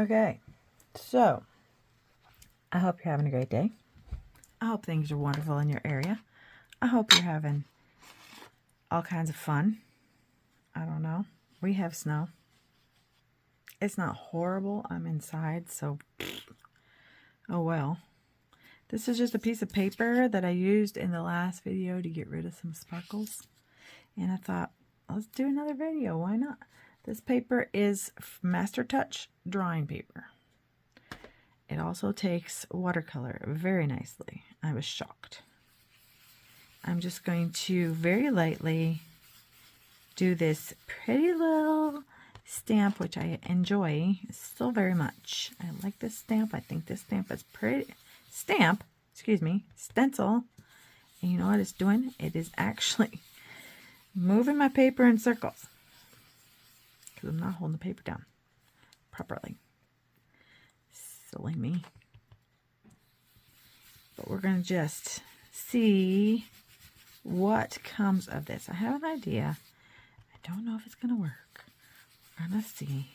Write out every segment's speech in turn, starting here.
Okay, so I hope you're having a great day. I hope things are wonderful in your area. I hope you're having all kinds of fun. I don't know. We have snow. It's not horrible. I'm inside, so oh well. This is just a piece of paper that I used in the last video to get rid of some sparkles. And I thought, let's do another video. Why not? This paper is Master Touch drawing paper. It also takes watercolor very nicely. I was shocked. I'm just going to very lightly do this pretty little stamp, which I enjoy so very much. I like this stamp. I think this stamp is pretty. Stencil. And you know what it's doing? It is actually moving my paper in circles. Because I'm not holding the paper down properly. Silly me. But we're going to just see what comes of this. I have an idea. I don't know if it's going to work. We're going to see.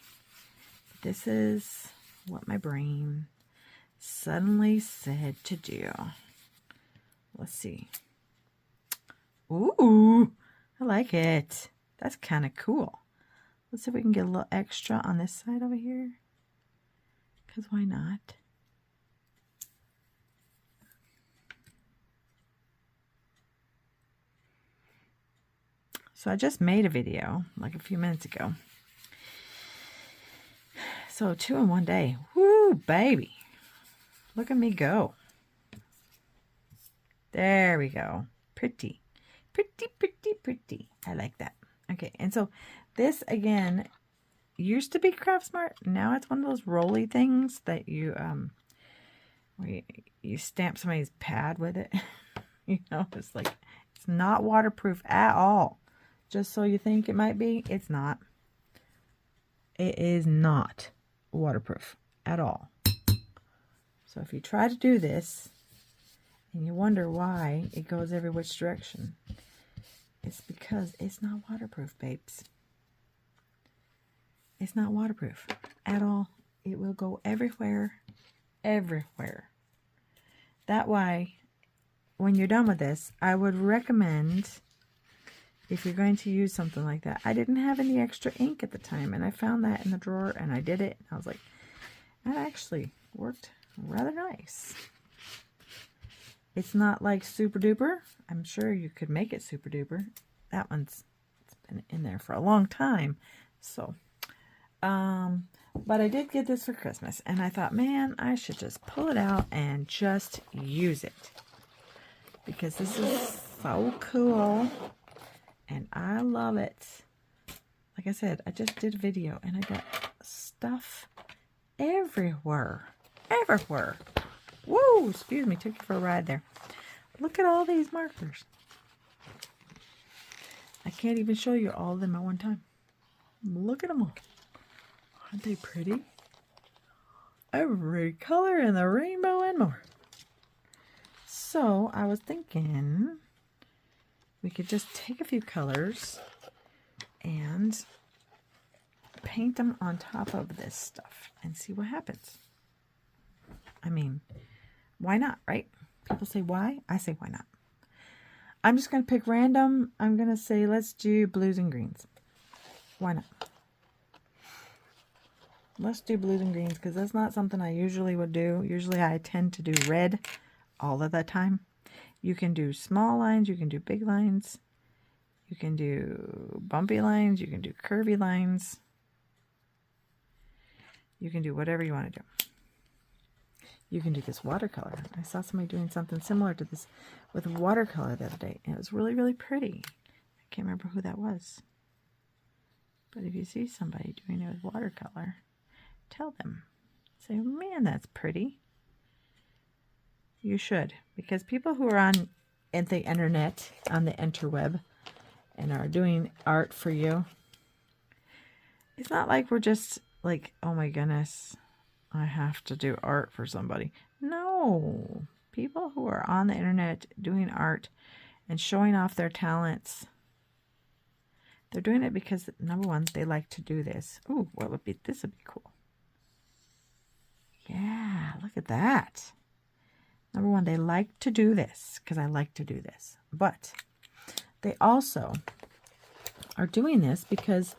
But this is what my brain suddenly said to do. Let's see. Ooh, I like it. That's kind of cool. Let's see if we can get a little extra on this side over here. Because why not? So I just made a video like a few minutes ago. So 2 in 1 day. Woo, baby. Look at me go. There we go. Pretty. Pretty, pretty, pretty. I like that. Okay, and so this, again, used to be Craft Smart. Now it's one of those rolly things that you, where you stamp somebody's pad with it. You know, it's like, it's not waterproof at all. Just so you think it might be, it's not. It is not waterproof at all. So if you try to do this and you wonder why it goes every which direction, it's because it's not waterproof, babes. It's not waterproof at all. It will go everywhere, everywhere. That why, when you're done with this, I would recommend, if you're going to use something like that. I didn't have any extra ink at the time, and I found that in the drawer, and I did it. I was like, that actually worked rather nice. It's not like super duper. I'm sure you could make it super duper. That one's, it's been in there for a long time. So, but I did get this for Christmas, and I thought, man, I should just pull it out and just use it. Because this is so cool. And I love it. Like I said, I just did a video and I got stuff everywhere. Everywhere. Woo! Excuse me, took you for a ride there. Look at all these markers. I can't even show you all of them at one time. Look at them all. Aren't they pretty? Every color in the rainbow and more. So I was thinking we could just take a few colors and paint them on top of this stuff and see what happens. I mean, why not, right? People say why? I say why not. I'm just going to pick random. I'm going to say let's do blues and greens. Why not? Let's do blues and greens because that's not something I usually would do. Usually I tend to do red all of the time. You can do small lines, you can do big lines, you can do bumpy lines, you can do curvy lines. You can do whatever you want to do. You can do this watercolor. I saw somebody doing something similar to this with watercolor the other day, and it was really, really pretty. I can't remember who that was. But if you see somebody doing it with watercolor, tell them. Say, man, that's pretty. You should, because people who are on the internet, on the interweb, and are doing art for you, it's not like we're just like, oh my goodness, I have to do art for somebody. No, people who are on the internet doing art and showing off their talents, they're doing it because, number one, they like to do this. Ooh, what would be, this would be cool. at that. Number one, they like to do this because I like to do this. But they also are doing this because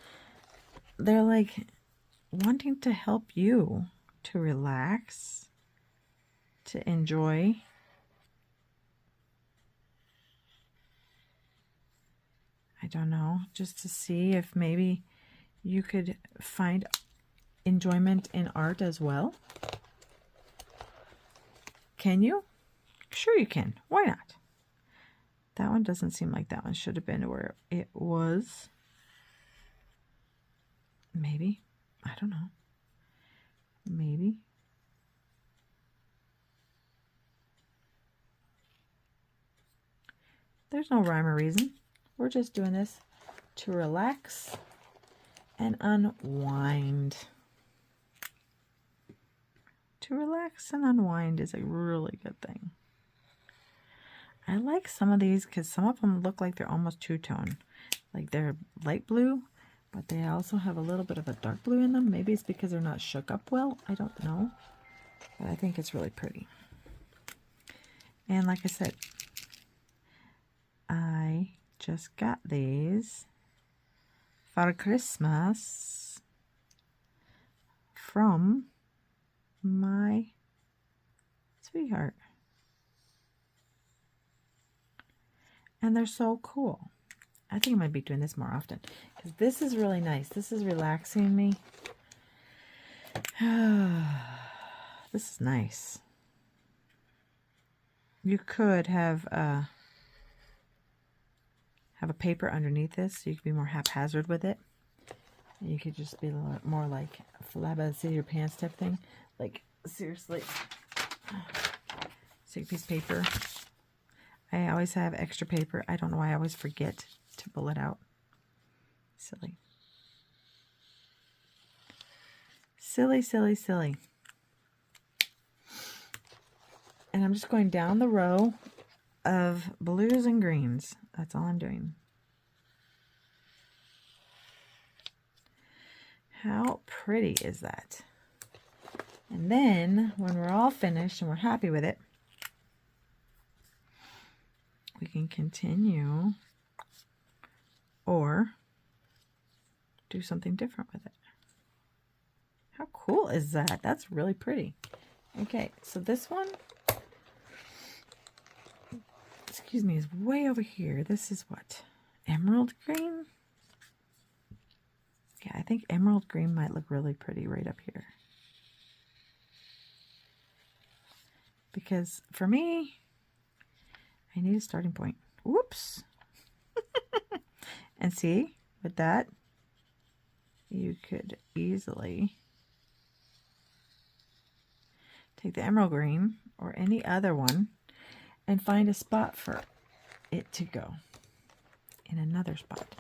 they're like wanting to help you to relax, to enjoy. I don't know, just to see if maybe you could find enjoyment in art as well. Can you? Sure you can. Why not? That one doesn't seem like that one should have been where it was. Maybe. I don't know. Maybe. There's no rhyme or reason. We're just doing this to relax and unwind. To relax and unwind is a really good thing. I like some of these because some of them look like they're almost two-tone. Like they're light blue, but they also have a little bit of a dark blue in them. Maybe it's because they're not shook up well. I don't know. But I think it's really pretty. And like I said, I just got these for Christmas from my sweetheart. And they're so cool. I think I might be doing this more often because this is really nice. This is relaxing me. This is nice. You could have a paper underneath this so you could be more haphazard with it. You could just be a little more like fly by the seat of your pants type thing. Like, seriously. Take a piece of paper. I always have extra paper. I don't know why I always forget to pull it out. Silly. Silly, silly, silly. And I'm just going down the row of blues and greens. That's all I'm doing. How pretty is that? And then when we're all finished and we're happy with it, we can continue or do something different with it. How cool is that? That's really pretty. Okay, so this one, excuse me, is way over here. This is what? Emerald green? Yeah, I think emerald green might look really pretty right up here. Because for me, I need a starting point. Whoops. And see, with that, you could easily take the emerald green or any other one and find a spot for it to go in another spot.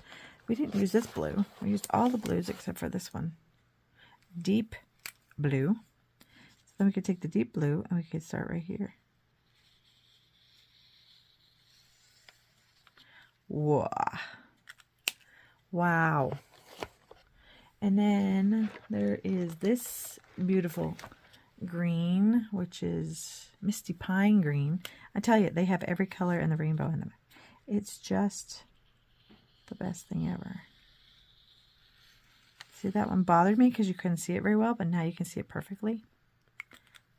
We didn't use this blue. We used all the blues except for this one. Deep blue. So then we could take the deep blue and we could start right here. Whoa. Wow. And then there is this beautiful green, which is Misty Pine Green. I tell you, they have every color in the rainbow in them. It's just the best thing ever. See, that one bothered me because you couldn't see it very well, but now you can see it perfectly.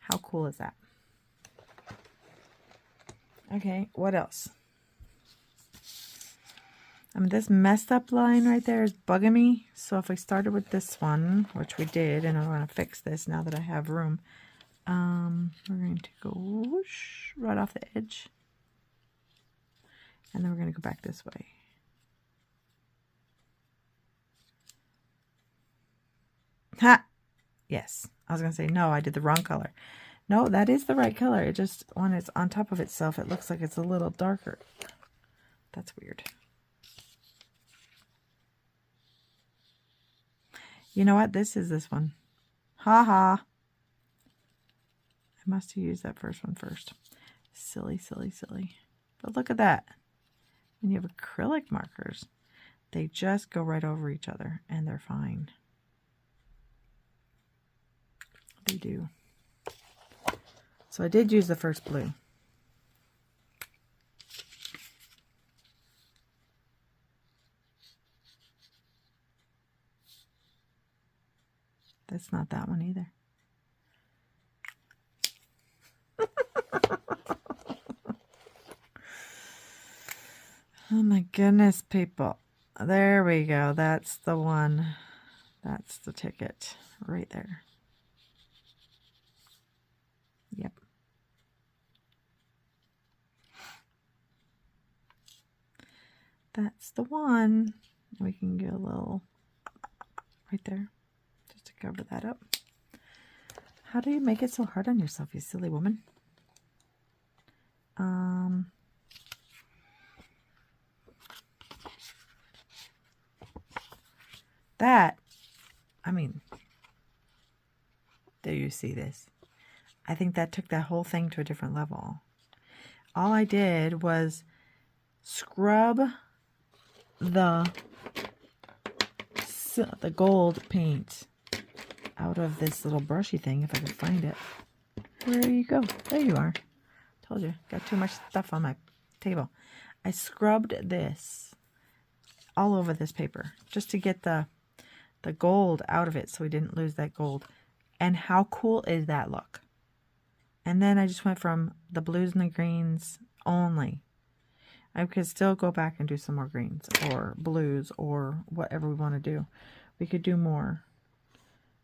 How cool is that? Okay, what else? I mean, this messed up line right there is bugging me. So if we started with this one, which we did, and I want to fix this now that I have room, we're going to go whoosh right off the edge. And then we're going to go back this way. Ha! Yes. I was going to say, no, I did the wrong color. No, that is the right color. It just, when it's on top of itself, it looks like it's a little darker. That's weird. You know what? This is this one. Ha ha. I must have used that first one first. Silly, silly, silly. But look at that. When you have acrylic markers, they just go right over each other and they're fine. They do. So I did use the first blue. That's not that one either. Oh my goodness, people. There we go. That's the one. That's the ticket right there. Yep. That's the one. We can get a little right there just to cover that up. How do you make it so hard on yourself, you silly woman? That, I mean, do you see this? I think that took that whole thing to a different level. All I did was scrub the gold paint out of this little brushy thing, if I could find it. Where you go? There you are. Told you, got too much stuff on my table. I scrubbed this all over this paper just to get the gold out of it so we didn't lose that gold. And how cool is that look? And then I just went from the blues and the greens only. I could still go back and do some more greens or blues or whatever we want to do. We could do more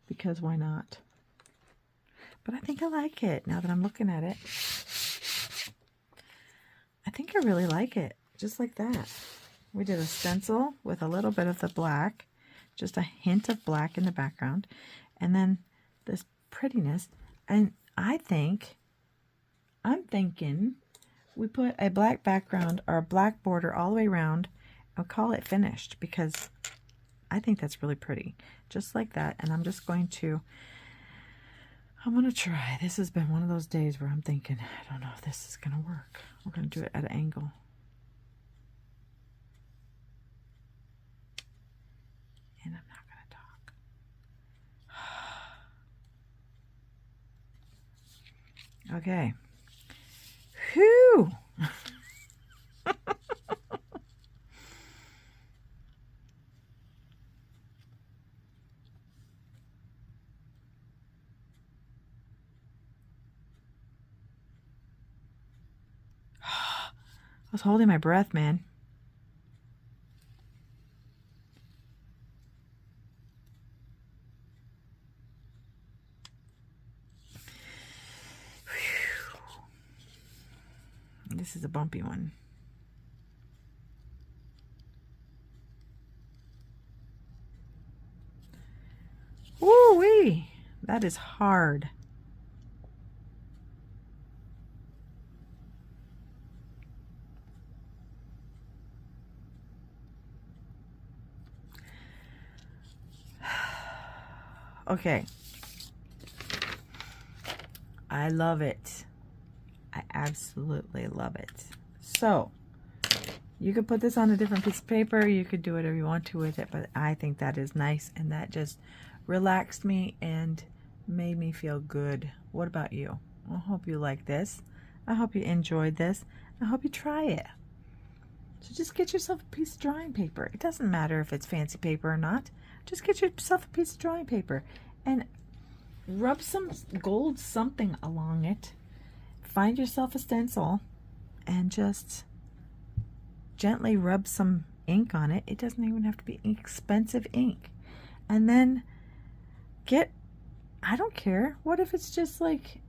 because why not? But I think I like it now that I'm looking at it. I think I really like it. Just like that. We did a stencil with a little bit of the black. Just a hint of black in the background. And then this prettiness. And I'm thinking we put a black background or a black border all the way around and call it finished because I think that's really pretty. Just like that. And I'm going to try. This has been one of those days where I'm thinking, I don't know if this is going to work. We're going to do it at an angle. And I'm not going to talk. Okay. Whew. I was holding my breath, man. This is a bumpy one. Woo-wee! That is hard. Okay. I love it. I absolutely love it. So, you could put this on a different piece of paper. You could do whatever you want to with it, but I think that is nice, and that just relaxed me and made me feel good. What about you? I hope you like this. I hope you enjoyed this. I hope you try it. So just get yourself a piece of drawing paper. It doesn't matter if it's fancy paper or not. Just get yourself a piece of drawing paper and rub some gold something along it. Find yourself a stencil and just gently rub some ink on it. It doesn't even have to be expensive ink. And then get, I don't care, what if it's just like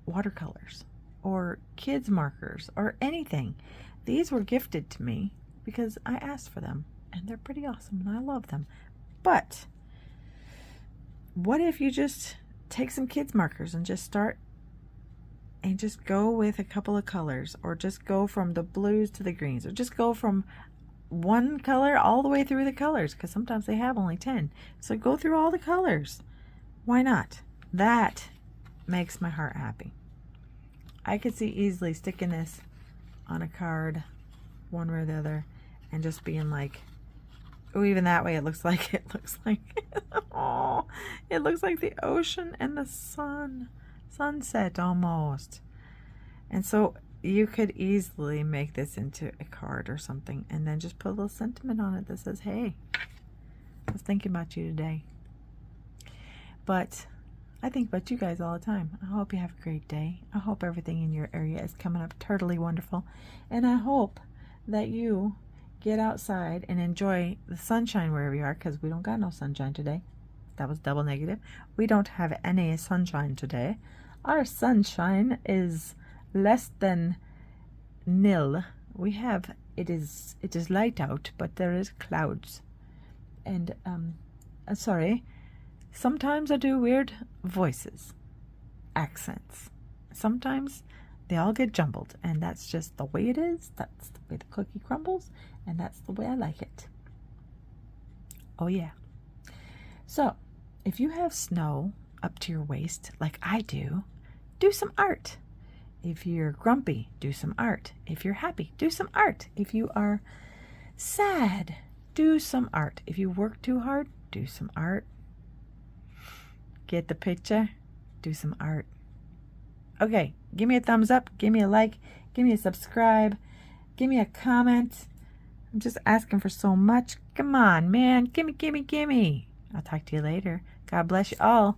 watercolors or kids markers or anything. These were gifted to me because I asked for them, and they're pretty awesome and I love them. But what if you just take some kids markers and just start and just go with a couple of colors, or just go from the blues to the greens, or just go from one color all the way through the colors, because sometimes they have only 10. So go through all the colors. Why not? That makes my heart happy. I could see easily sticking this on a card one way or the other and just being like Oh, even that way it looks like oh, it looks like the ocean and the sunset almost. And so you could easily make this into a card or something and then just put a little sentiment on it that says, hey, I was thinking about you today. But I think about you guys all the time. I hope you have a great day. I hope everything in your area is coming up totally wonderful. And I hope that you get outside and enjoy the sunshine wherever you are, because we don't got no sunshine today. That was double negative. We don't have any sunshine today. Our sunshine is less than nil. We have, it is light out, but there is clouds. And sorry, sometimes I do weird voices, accents. Sometimes they all get jumbled, and that's just the way it is. That's the way the cookie crumbles, and that's the way I like it. Oh yeah. So if you have snow up to your waist like I do some art. If you're grumpy, do some art. If you're happy, do some art. If you are sad, do some art. If you work too hard, do some art. Get the picture? Do some art. Okay, give me a thumbs up, give me a like, give me a subscribe, give me a comment. I'm just asking for so much. Come on, man. Gimme. I'll talk to you later. God bless you all.